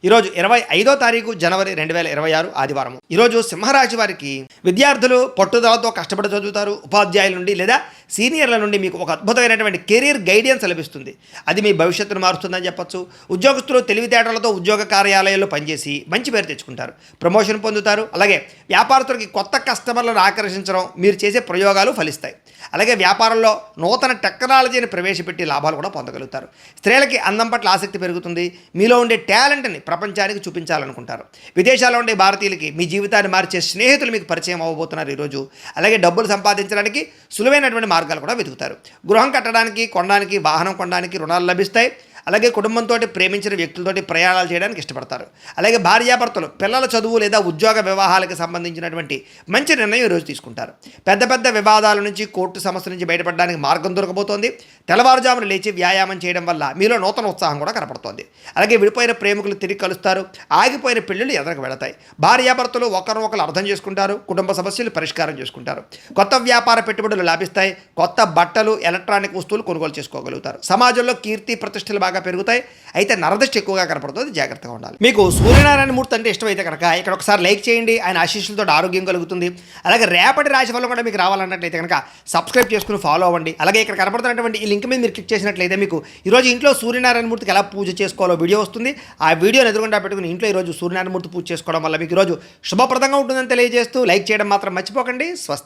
ఈరోజు 25వ తారీఖు జనవరి 2026 ఆదివారం. ఈరోజు సింహరాశి వారికి విద్యార్థులు పట్టుదలతో కష్టపడి చదువుతారు. ఉపాధ్యాయుల నుండి లేదా సీనియర్ల నుండి మీకు ఒక అద్భుతమైనటువంటి కెరీర్ గైడెన్స్ లభిస్తుంది. అది మీ భవిష్యత్తును మారుస్తుందని చెప్పొచ్చు. ఉద్యోగస్తులు తెలివితేటలతో ఉద్యోగ కార్యాలయాల్లో పనిచేసి మంచి పేరు తెచ్చుకుంటారు, ప్రమోషన్ పొందుతారు. అలాగే వ్యాపారస్తులకి కొత్త కస్టమర్లను ఆకర్షించడం, మీరు చేసే ప్రయోగాలు ఫలిస్తాయి. అలాగే వ్యాపారంలో నూతన టెక్నాలజీని ప్రవేశపెట్టి లాభాలు కూడా పొందగలుగుతారు. స్త్రీలకి అందం పట్ల ఆసక్తి పెరుగుతుంది. మీలో ఉండే టాలెంట్ని ప్రపంచానికి చూపించాలనుకుంటారు. విదేశాల్లో ఉండే భారతీయులకి మీ జీవితాన్ని మార్చే స్నేహితులు మీకు పరిచయం అవ్వబోతున్నారు ఈరోజు. అలాగే డబ్బులు సంపాదించడానికి సులువైనటువంటి మార్గాలు కూడా వెతుకుతారు. గృహం కట్టడానికి, కొనడానికి, వాహనం కొనడానికి రుణాలు లభిస్తాయి. అలాగే కుటుంబంతో ప్రేమించిన వ్యక్తులతోటి ప్రయాణాలు చేయడానికి ఇష్టపడతారు. అలాగే భార్యాభర్తలు పిల్లల చదువు లేదా ఉద్యోగ వివాహాలకు సంబంధించినటువంటి మంచి నిర్ణయం ఈరోజు తీసుకుంటారు. పెద్ద పెద్ద వివాదాల నుంచి, కోర్టు సమస్య నుంచి బయటపడడానికి మార్గం దొరకబోతోంది. తెల్లవారుజామున లేచి వ్యాయామం చేయడం వల్ల మీలో నూతన ఉత్సాహం కూడా కనపడుతోంది. అలాగే విడిపోయిన ప్రేమికులు తిరిగి కలుస్తారు. ఆగిపోయిన పెళ్ళిళ్ళు ఎదరకు వెళతాయి. భార్యాభర్తలు ఒకరినొకరు అర్థం చేసుకుంటారు. కుటుంబ సమస్యలు పరిష్కారం చేసుకుంటారు. కొత్త వ్యాపార పెట్టుబడులు లాభిస్తాయి. కొత్త బట్టలు, ఎలక్ట్రానిక్ వస్తువులు కొనుగోలు చేసుకోగలుగుతారు. సమాజంలో కీర్తి ప్రతిష్టలు బాగా పెరుగుతాయి. అయితే నరదృష్టి ఎక్కువగా కనపడుతుంది, జాగ్రత్తగా ఉండాలి. మీకు సూర్యనారాయణ మూర్తి అంటే ఇష్టమైతే కనుక ఇక్కడ ఒకసారి లైక్ చేయండి. ఆయన ఆశీస్సులతో ఆరోగ్యం కలుగుతుంది. అలాగే రేపటి రాశి ఫలం కూడా మీకు రావాలన్నట్లయితే కనుక సబ్స్క్రైబ్ చేసుకుని ఫాలో అవ్వండి. అలాగే ఇక్కడ కనపడుతున్నటువంటి ఈ లింక్ మీద మీరు క్లిక్ చేసినట్లయితే మీకు ఈరోజు ఇంట్లో సూర్యనారాయణ మూర్తికి ఎలా పూజ చేసుకోవాలో వీడియో వస్తుంది. ఆ వీడియోని ఎదురుగుండా పెట్టుకుని ఇంట్లో ఈరోజు సూర్యనారాయణ మూర్తి పూజ చేసుకోవడం వల్ల మీకు ఈరోజు శుభప్రదంగా ఉంటుందని తెలియజేస్తూ లైక్ చేయడం మాత్రం మర్చిపోకండి. స్వస్తి.